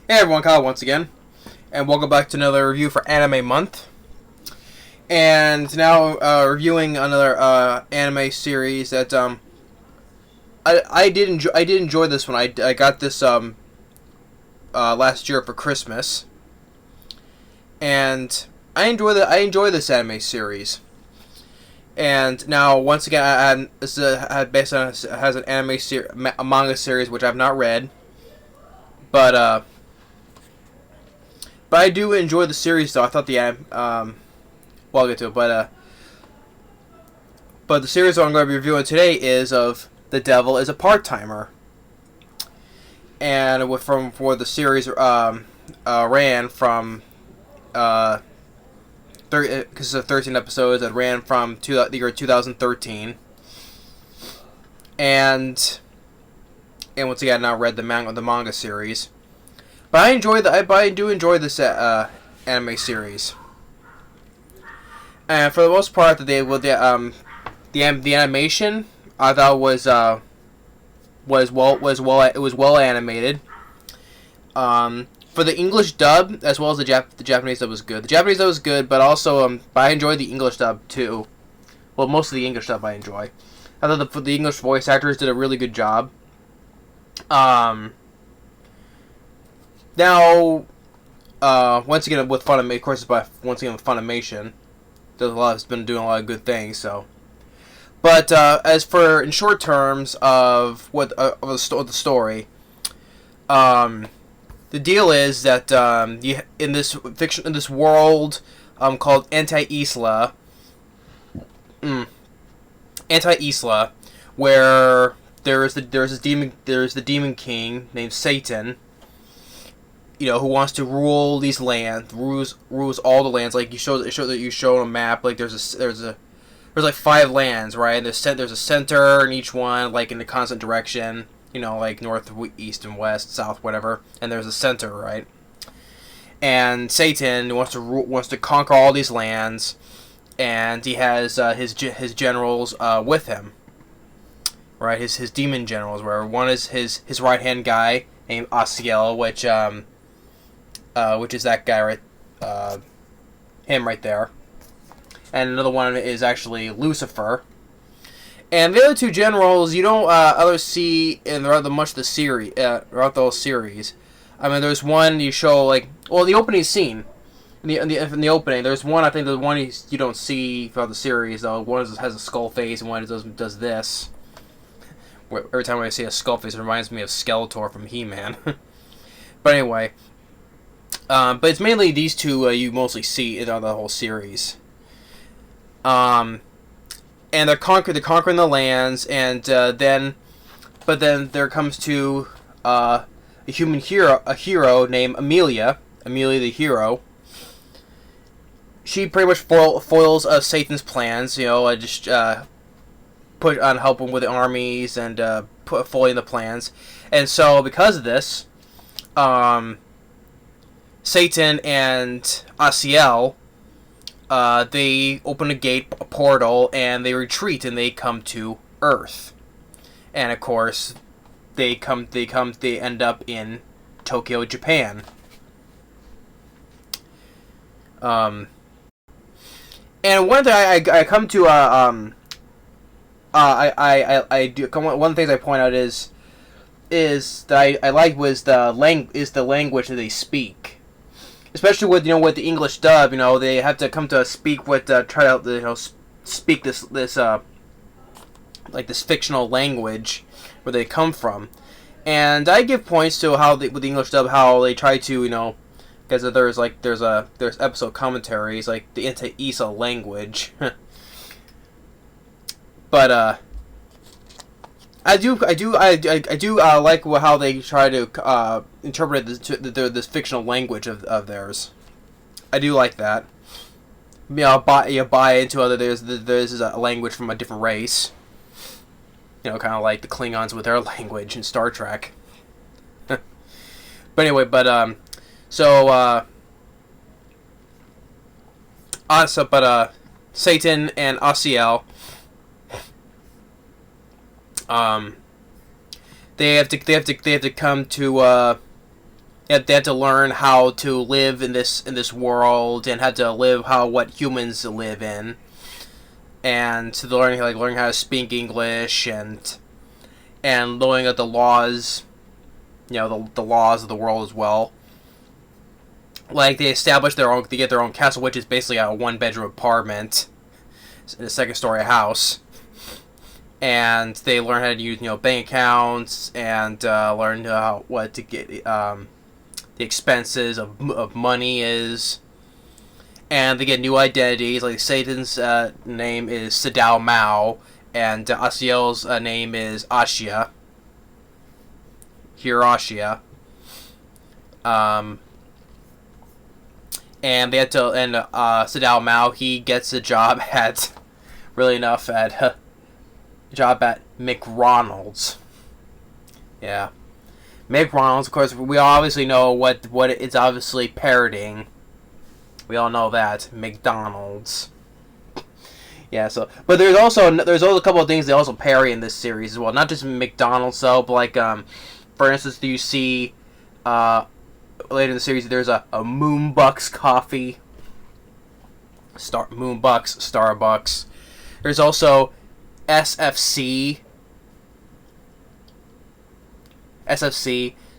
Hey everyone, Kyle once again, and welcome back to another review for Anime Month. And now reviewing another anime series that I did enjoy this one. I got this last year for Christmas, and I enjoy this anime series. And now once again, this based on has an a manga series which I've not read, but. But I do enjoy the series, though. I thought well, I'll get to it, but the series I'm going to be reviewing today is of The Devil is a Part-Timer, and for the series ran from because of 13 episodes. It ran from the year 2013, and once again, I now read the manga series. But I do enjoy this anime series, and for the most part, the animation I thought was well animated. For the English dub as well as the Japanese dub was good. The Japanese dub was good, but also but I enjoyed the English dub too. Well, most of the English dub I enjoy. I thought the English voice actors did a really good job. Now, once again with Funimation, of course, once again with Funimation, has been doing a lot of good things. So, but as for in short terms of the story, the deal is that in this world called Anti-Isla, where there's the demon king named Satan. Who wants to rule these lands, rules all the lands. Like you show on a map. Like there's like 5 lands, right? And there's a center in each one, like in the constant direction. Like north, east, and west, south, whatever. And there's a center, right? And Satan wants to conquer all these lands, and he has his generals with him, right? His demon generals. Where one is his right hand guy named Asiel, which is that guy him right there, and another one is actually Lucifer. And the other 2 generals you don't others see throughout the whole series. I mean, there's one you show the opening scene. In the opening, there's one. I think the one you don't see throughout the series though. One has a skull face, and one does this. Every time I see a skull face, it reminds me of Skeletor from He-Man. But anyway. But it's mainly these 2 you mostly see in the whole series. And they're conquering the lands, and then there comes to a hero named Amelia the hero. She pretty much foils Satan's plans. Just put on helping with the armies and foiling the plans, and so because of this, Satan and Asiel, they open a portal, and they retreat, and they come to Earth. And of course, they end up in Tokyo, Japan. And one thing I come to I do one of the things I point out is that I like was the language that they speak. Especially with with the English dub, they have to come to speak with try to speak this fictional language where they come from, and I give points to how with the English dub how they try to because there's episode commentaries like the Anti-Isla language, but I do like how they try to interpret this fictional language of theirs. I do like that. Buy into other there's a language from a different race. Kind of like the Klingons with their language in Star Trek. But anyway, Satan and Asiel. They have to come to They had to learn how to live in this world and had to live what humans live in, and to learning how to speak English and knowing the laws, the laws of the world as well. Like they get their own castle, which is basically a 1-bedroom apartment in a 2nd-story house, and they learn how to use bank accounts and learn what to get the expenses of money is, and they get new identities. Like Satan's name is Sadao Mao, and Asiel's name is Ashia. Hirashia. And they had to, and Sadao Mao, he gets a job at, really enough, at McRonald's. Yeah. McRonald's, of course, we obviously know what it's obviously parroting. We all know that. McDonald's. Yeah, so, but there's also a couple of things they also parry in this series as well. Not just McDonald's, though, but like, for instance, do you see, later in the series, there's a Moonbucks coffee. Moonbucks, Starbucks. There's also SFC,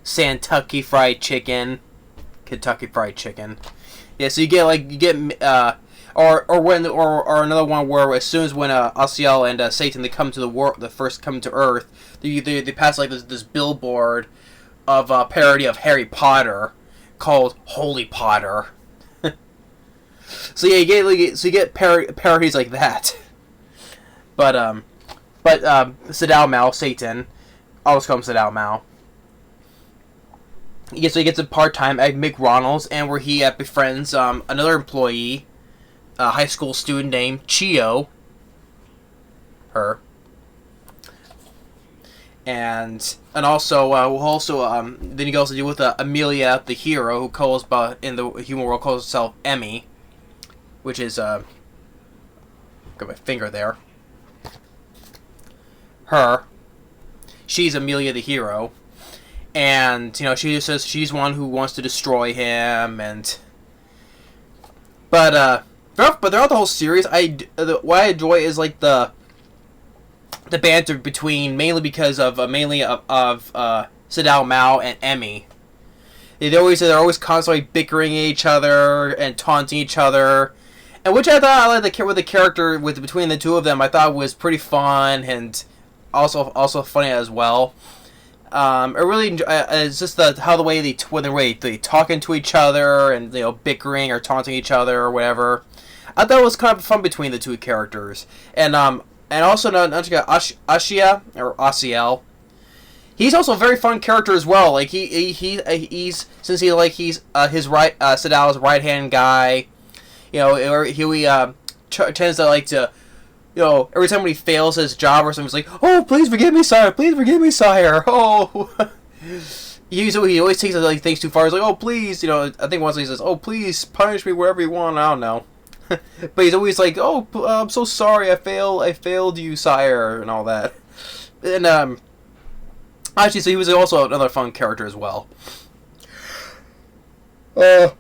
Kentucky Fried Chicken. Yeah, so you get or another one where as soon as when Asiel and Satan they come to the world, the first come to Earth, they pass like this billboard of a parody of Harry Potter called Holy Potter. So yeah, you get parodies like that. But Sadao Mao, Satan, I always call him Sadao Mao. He gets a part-time at McRonald's, and where he befriends another employee, a high school student named Chio. Her. And also then you also deal with Amelia, the hero, who calls in the human world calls herself Emmy, which is got my finger there. Her. She's Amelia, the hero, and she says she's one who wants to destroy him, but throughout the whole series, what I enjoy is like the banter between, mainly because of Sadao Mao and Emmy. They're always constantly bickering at each other and taunting each other, and which I thought with the character between the two of them, I thought was pretty fun and also funny as well. I really enjoy, it's just the way they talking to each other and bickering or taunting each other or whatever. I thought it was kind of fun between the two characters, and also not Ashia or Asiel. He's also a very fun character as well. Like he's his Sadao's right hand guy. He tends to like to. Every time when he fails his job or something, he's like, "Oh, please forgive me, sire. Please forgive me, sire." Oh, he always takes things too far. He's like, "Oh, please," I think once he says, "Oh, please punish me wherever you want." I don't know, but he's always like, "Oh, I'm so sorry. I failed you, sire," and all that. And actually, so he was also another fun character as well. And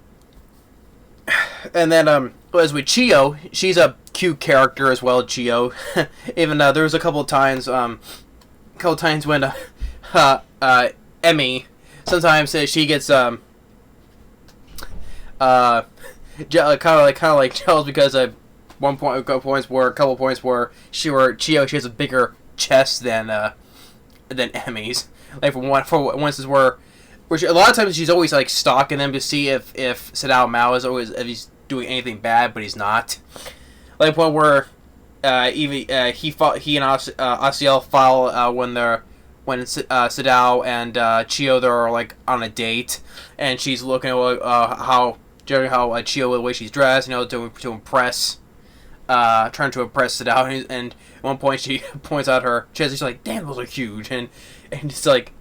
then as with Chio, she's a cute character as well. Chio, even there was a couple of times when Emmy sometimes she gets kind of like jealous because at a couple points where Chio she has a bigger chest than Emmy's. Like for instance where a lot of times she's always like stalking them to see if Sadao Mao if he's doing anything bad, but he's not. Like one where he and Asiel follow when Sadao and Chio they're like on a date, and she's looking at how Chio, the way she's dressed, to impress, trying to impress Sadao, and at one point she points out her chest, and she's like, "Damn, those are huge," and it's like,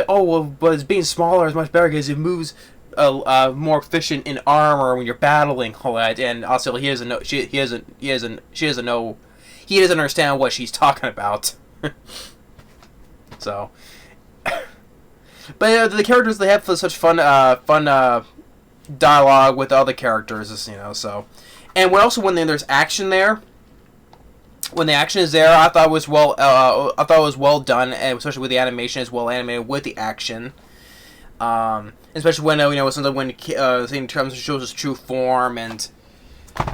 oh well, but it's being smaller is much better because it moves more efficient in armor when you're battling all that. And also he doesn't understand what she's talking about. So But the characters, they have such fun dialogue with other characters, So, and when there's action there, when the action is there, I thought it was well done, and especially with the animation is well animated with the action. Especially when something when in terms of shows his true form, and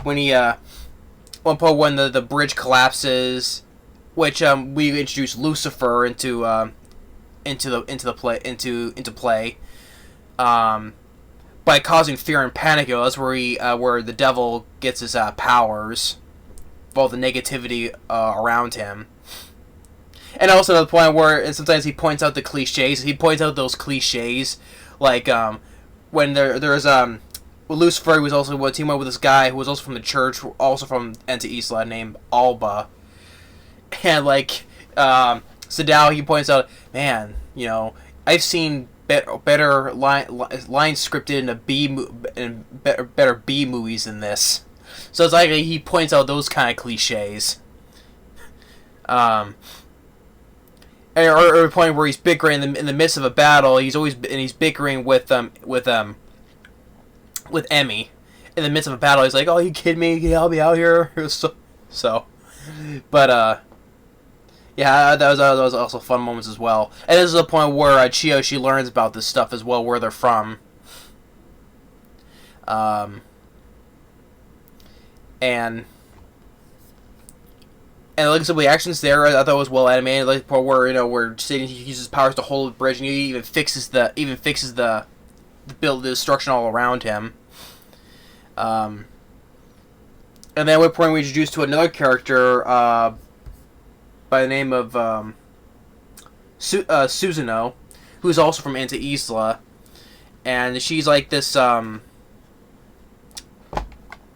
when he one point when the bridge collapses, which we introduce Lucifer into play, by causing fear and panic. That's where the devil gets his powers, all the negativity around him. And also the point where sometimes he points out the cliches. He points out those cliches, like when there's Lucifer was also teamed up with this guy who was also from the church, also from Enta Isla, named Alba. And Sadao, he points out, man, I've seen better lines scripted in better B movies than this. So it's like he points out those kind of cliches. Or a point where he's bickering in the midst of a battle. He's bickering with Emmy in the midst of a battle. He's like, "Oh, you kidding me? Can you help me out here?" But yeah, that was also fun moments as well. And this is the point where Chiyo, she learns about this stuff as well, where they're from. And like I said, the actions there, I thought it was well animated. Like the part where Satan uses powers to hold the bridge, and he even fixes the the destruction all around him. And then at one point we introduced to another character by the name of Susanoo, who's also from Enta Isla, and she's like this.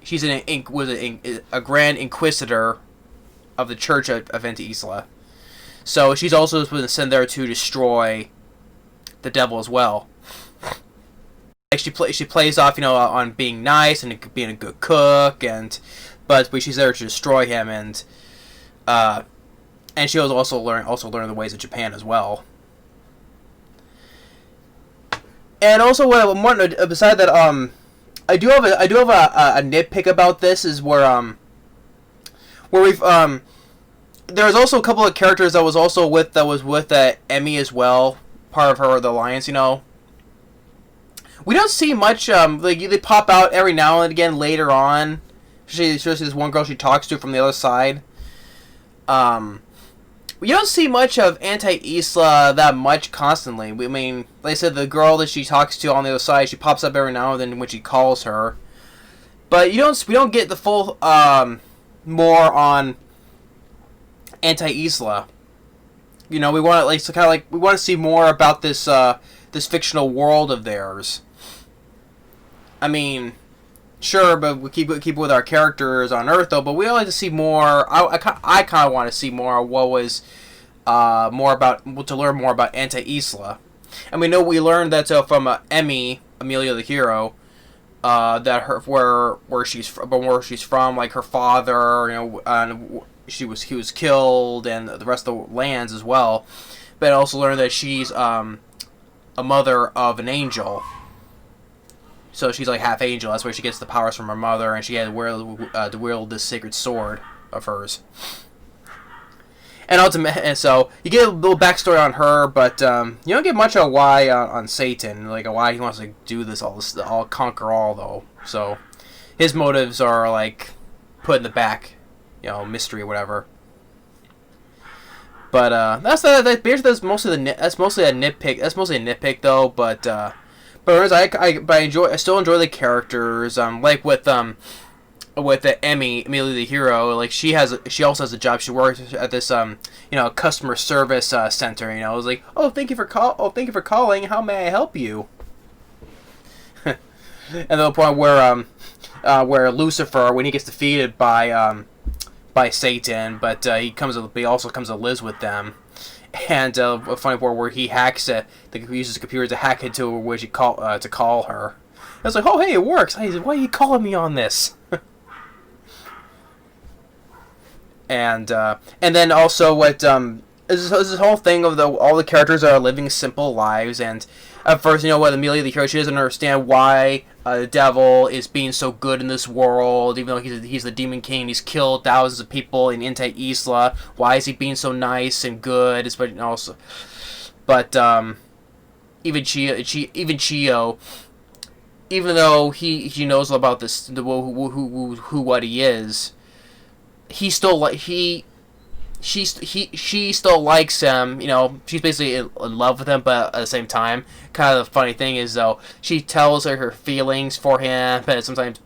She's a Grand Inquisitor of the Church of Enta Isla. So she's also been sent there to destroy the devil as well. Like she plays off, on being nice and being a good cook, but she's there to destroy him, and she was also learn the ways of Japan as well. And also, beside that, I do have a nitpick about this, is where we've there's also a couple of characters that was with Emmy as well, part of the alliance. We don't see much. They pop out every now and again later on. Especially this one girl she talks to from the other side. We don't see much of Enta Isla that much constantly. I mean, like I said, the girl that she talks to on the other side, she pops up every now and then when she calls her. But we don't get the full more on Enta Isla. We want we want to see more about this this fictional world of theirs. I mean, sure, but we keep it with our characters on Earth, though. But we like to see more. I kind of want to see more of what was to learn more about Enta Isla. And we learned that from Emmy, Amelia the hero, that where she's from, like her father, and he was killed, and the rest of the lands as well. But I also learned that she's a mother of an angel. So she's like half angel. That's where she gets the powers from her mother, and she had to wield this sacred sword of hers. And so you get a little backstory on her, but you don't get much on why on Satan, like why he wants to do all conquer all though. So his motives are like put in the back, mystery or whatever. But that's mostly a nitpick. That's mostly a nitpick though. But I still enjoy the characters. Like with the Emmy, Amelia the hero, like she also has a job. She works at this customer service center. It was like, thank you for calling. How may I help you? And the point where Lucifer, when he gets defeated by Satan, but he also comes and lives with them. And a funny part where he hacks it. He uses the computer to hack into where she to call her. I was like, oh hey, it works. Why are you calling me on this? And then also what this whole thing of all the characters are living simple lives, and at first, what Amelia the hero, she doesn't understand why the devil is being so good in this world, even though he's the Demon King. He's killed thousands of people in Inti Isla. Why is he being so nice and good? But even Chio, even though he knows about this, what he is, he still she still likes him. She's basically in love with him, but at the same time, kind of the funny thing is though, she tells her feelings for him, but sometimes,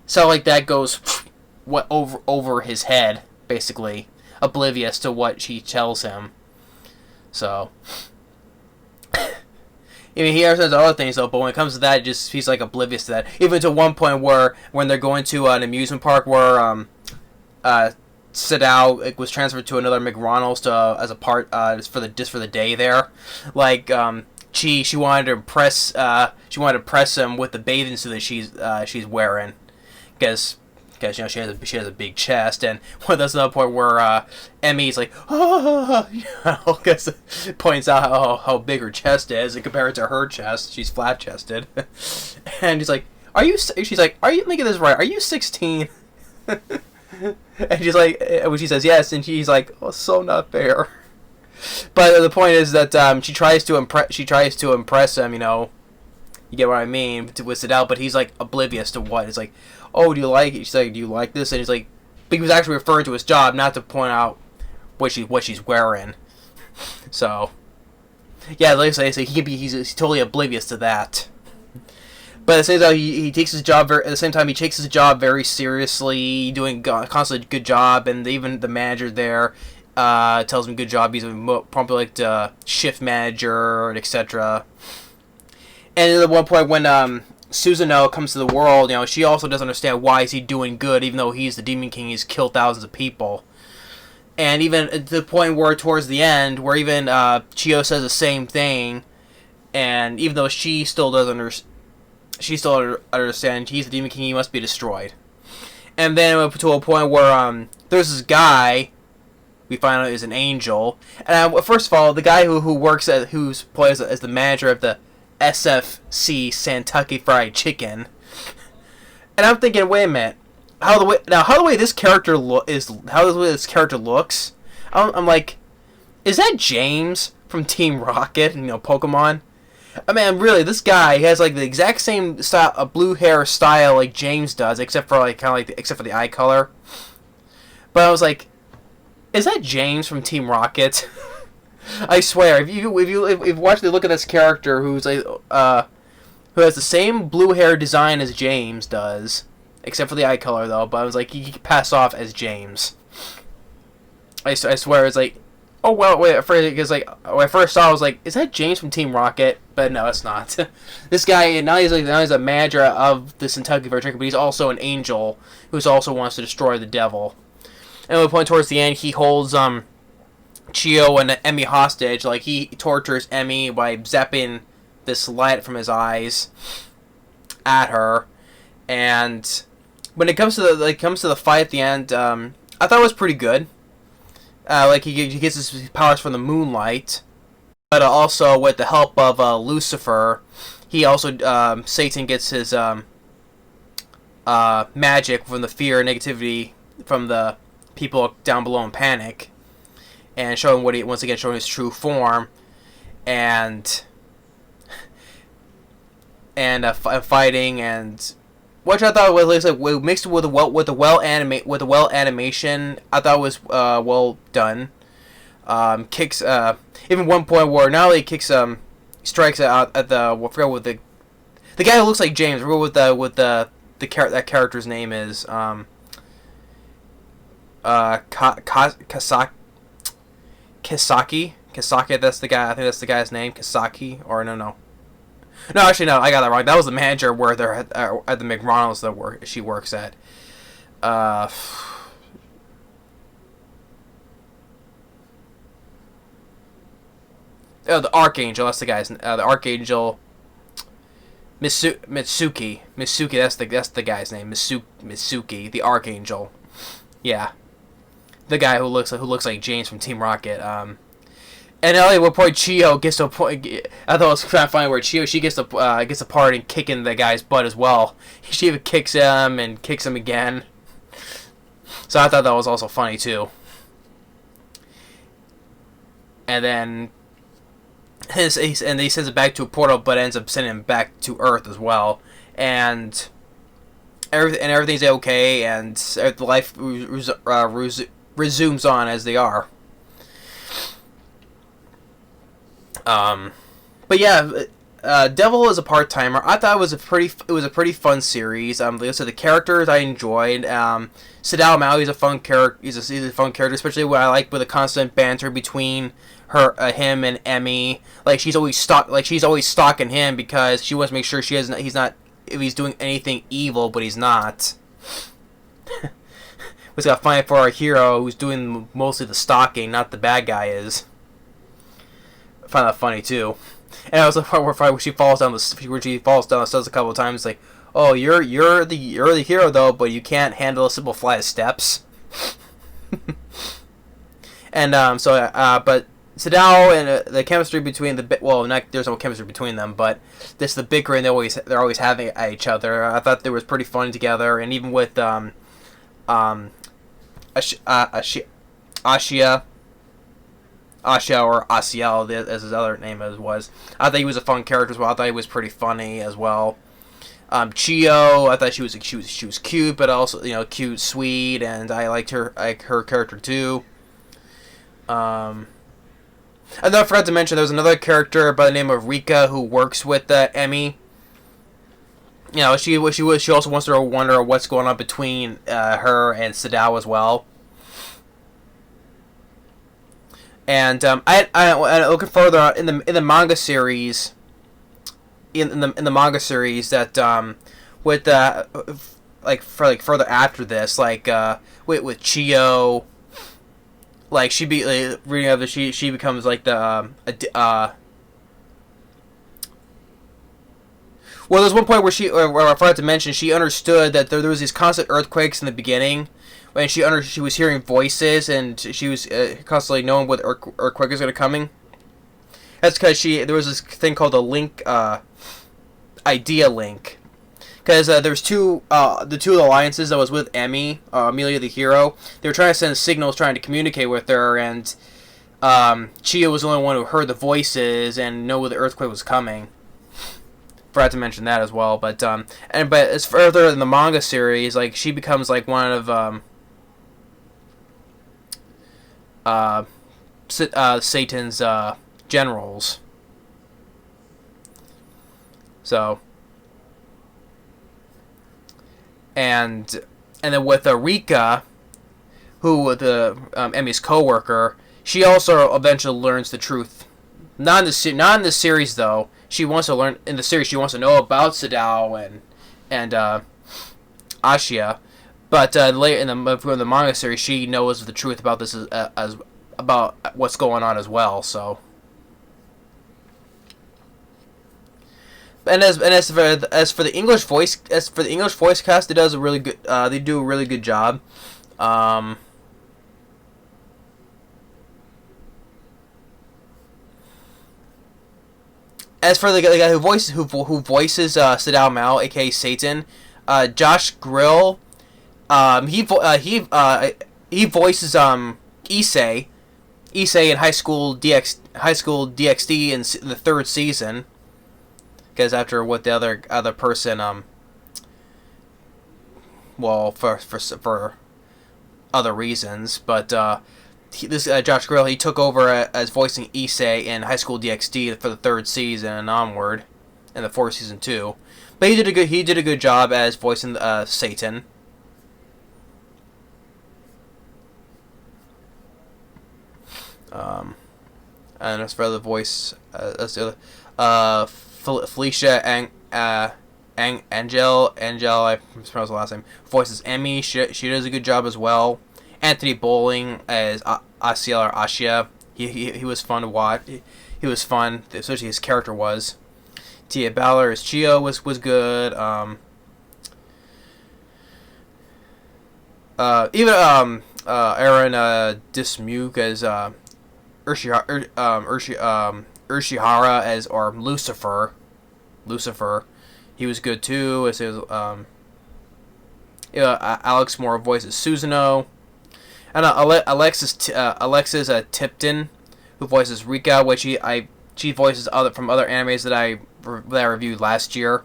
so like that goes over his head, basically oblivious to what she tells him. So he understands other things though, but when it comes to that, he's like oblivious to that. Even to one point where when they're going to an amusement park where Sadao was transferred to another McRonald's as a part for the day there. Like she wanted to impress him with the bathing suit that she's wearing, because she has a big chest, and that's another point where Emmy's like, because points out how big her chest is and compare it to her chest. She's flat chested, and he's like, she's like, are you making this right? Are you 16? And she's like, when she says yes, and he's like, oh, so not fair. But the point is that she tries to impress him. You get what I mean, to twist it out. But he's like oblivious to what. It's like, oh, do you like it? She's like, do you like this? And he's like, but he was actually referring to his job, not to point out what she's wearing. So yeah, like I say, he's totally oblivious to that. But at the same time, he takes his job he takes his job very seriously, doing constantly good job, and even the manager there tells him good job. He's probably like shift manager, etc. And at one point when Susanoo comes to the world, she also doesn't understand why is he doing good, even though he's the Demon King. He's killed thousands of people. And even to the point where towards the end, where even Chio says the same thing, and even though she still doesn't understand he's the Demon King, he must be destroyed. And then up to a point where there's this guy we find out is an angel. And first of all, the guy who plays as the manager of the SFC Kentucky Fried Chicken. And I'm thinking, wait a minute, how the way this character looks, I'm like, is that James from Team Rocket? Pokemon. I mean, really, this guy has like the exact same style, blue hair style like James does, except for the eye color. But I was like, is that James from Team Rocket? I swear, if you watch the look at this character who's like who has the same blue hair design as James does, except for the eye color though. But I was like, he could pass off as James. I swear, it's like, oh well, wait. Because when I first saw, I was like, is that James from Team Rocket? But no, it's not. This guy now he's a manager of the Kentucky Fried Chicken, but he's also an angel who also wants to destroy the devil. And at one point towards the end, he holds Chio and Emmy hostage. Like he tortures Emmy by zapping this light from his eyes at her. And when it comes to the fight at the end, I thought it was pretty good. He gets his powers from the moonlight, but also with the help of Lucifer, he also Satan gets his magic from the fear and negativity from the people down below in panic, and showing once again showing his true form, and fighting, and which I thought was mixed with the well animation. I thought was well done. Kicks even one point where not only kicks strikes out at the I forgot what the guy who looks like James. I forgot what that character's name is. Kisaki. That's the guy. I think that's the guy's name. Kisaki or no. No, actually, no, I got that wrong. That was the manager where they're at the McRonald's that she works at. Oh, the Archangel. That's the guy's. The Archangel. Mitsuki. That's the guy's name. Mitsuki, the Archangel. Yeah. the guy who looks like James from Team Rocket. And at one point, Chio gets to a point. I thought it was kind of funny where Chio she gets a part in kicking the guy's butt as well. She even kicks him and kicks him again. So I thought that was also funny too. And then he sends it back to a portal, but ends up sending him back to Earth as well. And everything's okay, and life resumes on as they are. But yeah, Devil is a part timer. I thought it was a pretty fun series. Like I said, the characters I enjoyed. Sadao Mao, he's a fun character. He's a fun character, especially what I like with the constant banter between him and Emmy. Like she's always stalking him because she wants to make sure he's not if he's doing anything evil, but he's not. We got to find it for our hero who's doing mostly the stalking, not the bad guy is. I find that funny too. And I was like, where she falls down the stairs a couple of times, like, oh, you're the hero though, but you can't handle a simple flight of steps. And but Sadao and the chemistry between there's no chemistry between them, but this the bickering they're always having at each other. I thought they was pretty funny together, and even with Ashia or Asiel, as his other name was. I thought he was a fun character as well. I thought he was pretty funny as well. Chio, I thought she was cute, but also cute, sweet, and I liked her character too. And then I forgot to mention there was another character by the name of Rika who works with Emmy. She also wants to wonder what's going on between her and Sadao as well. And I looking further in the manga series, in the manga series that with further after this, with Chio, reading of it, she becomes like the well, there's one point where I forgot to mention she understood that there was these constant earthquakes in the beginning. And she was hearing voices, and she was constantly knowing what earthquake is going to coming. That's because there was this thing called a link, idea link, because there's the two alliances that was with Emmy, Amelia the hero. They were trying to send signals, trying to communicate with her, and Chio was the only one who heard the voices and know where the earthquake was coming. Forgot to mention that as well, but as further in the manga series, she becomes one of Satan's generals. So, and then with Rika, who Emmy's co-worker, she also eventually learns the truth. Not in the series though. She wants to learn in the series. She wants to know about Sadao and Ashia. But later in the manga series, she knows the truth about this as about what's going on as well. So, as for the English voice cast, it does a really good. They do a really good job. As for the guy who voices Sadao Mao, aka Satan, Josh Grill. He voices Issei in High School DxD in the third season, because after what the other person for other reasons, but this Josh Grill, he took over as voicing Issei in High School DxD for the third season and onward, and the fourth season too. But he did a good job as voicing Satan. And as for the voice, Felicia Angel, I mispronounced the last name, voices Emmy. She does a good job as well. Anthony Bowling as Asiel or Ashia. He was fun to watch. He was fun, especially his character was. Tia Ballard as Chio was good. Even Aaron Dismuke as Urshihara as or Lucifer. He was good too. As Alex Moore voices Susanoo, and Alexis Tipton, who voices Rika, which she voices from other animes that I reviewed last year,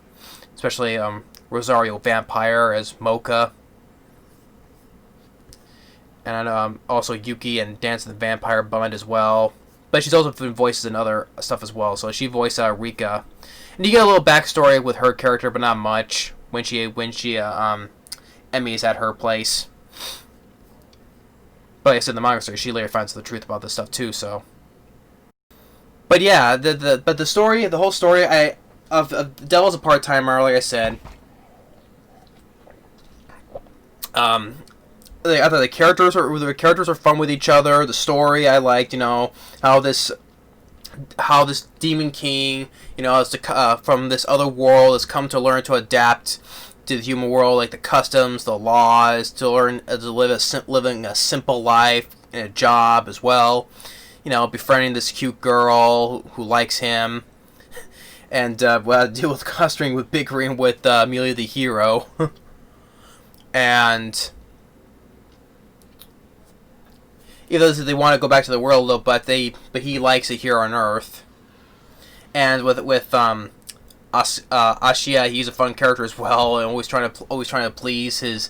especially Rosario Vampire as Mocha. And also Yuki and Dance of the Vampire Bund as well. But she's also been voices in other stuff as well. So she voiced Rika. And you get a little backstory with her character, but not much. When she Emmy's at her place. But like I said in the manga story, she later finds the truth about this stuff too, so. But yeah, the story, the whole story of Devil's a Part-Timer, like I said. I thought the characters are fun with each other. The story I liked, how this Demon King, from this other world has come to learn to adapt to the human world, like the customs, the laws, to learn to living a simple life and a job as well. Befriending this cute girl who likes him, and deal with custering with bickering with Amelia the hero, and. Either they want to go back to the world, but he likes it here on Earth. And with Ashia, he's a fun character as well, and always trying to please his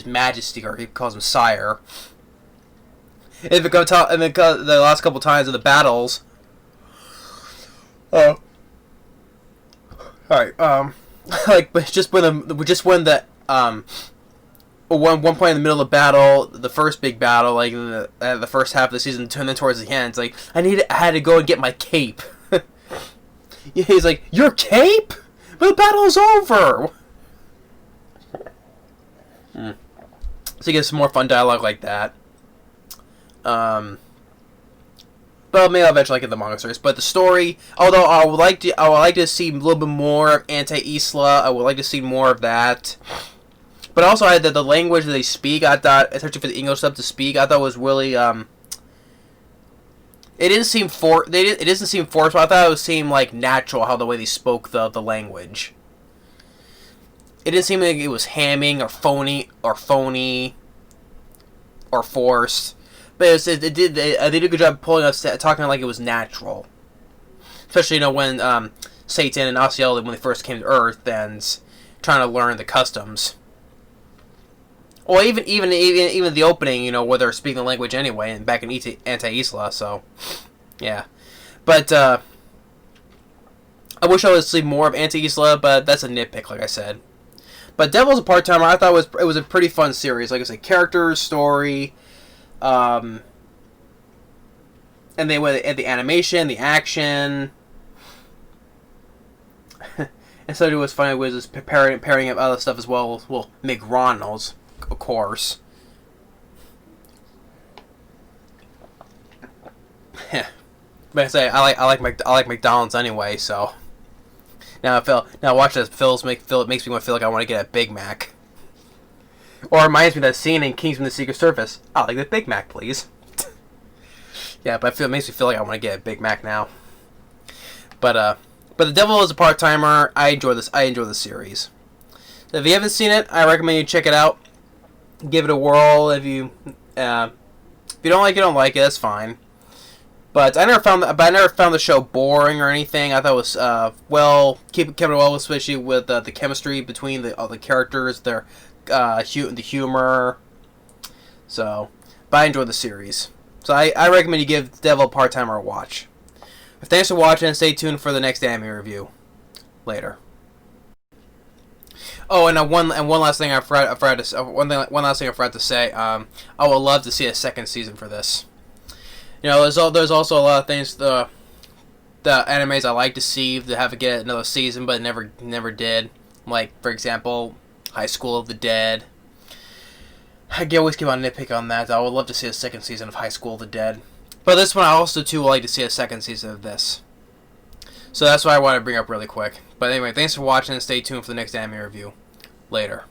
majesty, or he calls him sire. And because the last couple times of the battles, all right, but just when one point in the middle of the battle, the first big battle, like the first half of the season, and then towards the end, it's like I had to go and get my cape. He's like, your cape? But the battle's over. So you get some more fun dialogue like that. But maybe I'll eventually get the manga series. But the story, although I would like to see a little bit more of Anti-Isla. I would like to see more of that. But also, the language that they speak, I thought, especially for the English stuff to speak, I thought was really, it didn't seem forced, but I thought it seemed, like, natural how the way they spoke the language. It didn't seem like it was hamming, or phony, or forced. But they did a good job pulling us, talking like it was natural. Especially, when, Satan and Asiel, when they first came to Earth, and trying to learn the customs. Well, even the opening, where they're speaking the language anyway, and back in Anti-Isla, so, yeah. But, I wish I would see more of Anti-Isla, but that's a nitpick, like I said. But Devil's a Part-Timer, I thought it was a pretty fun series. Like I said, characters, story, and they went at the animation, the action. And so it was funny, it was just pairing up other stuff as well. Well, McDonald's, of course. But I say I like McDonald's anyway, so now watching this it makes me want to feel like I want to get a Big Mac. Or it reminds me of that scene in Kingsman: The Secret Service. I'll like the Big Mac, please. Yeah, but it makes me feel like I want to get a Big Mac now. But The Devil is a Part-Timer. I enjoy this series. So if you haven't seen it, I recommend you check it out. Give it a whirl. If you don't like it, don't like it. That's fine. But I never found the show boring or anything. I thought it was kept it well, especially with the chemistry between all the characters, the humor. So, but I enjoyed the series. So I recommend you give Devil Part-Timer a watch. Thanks for watching, and stay tuned for the next anime review. Later. Oh, and one last thing I forgot to say. I would love to see a second season for this. There's also a lot of things the animes I like to see to have to get another season, but never did. Like, for example, High School of the Dead. I always keep on nitpick on that. I would love to see a second season of High School of the Dead. But this one I also too would like to see a second season of this. So that's why I want to bring up really quick. But anyway, thanks for watching and stay tuned for the next anime review. Later.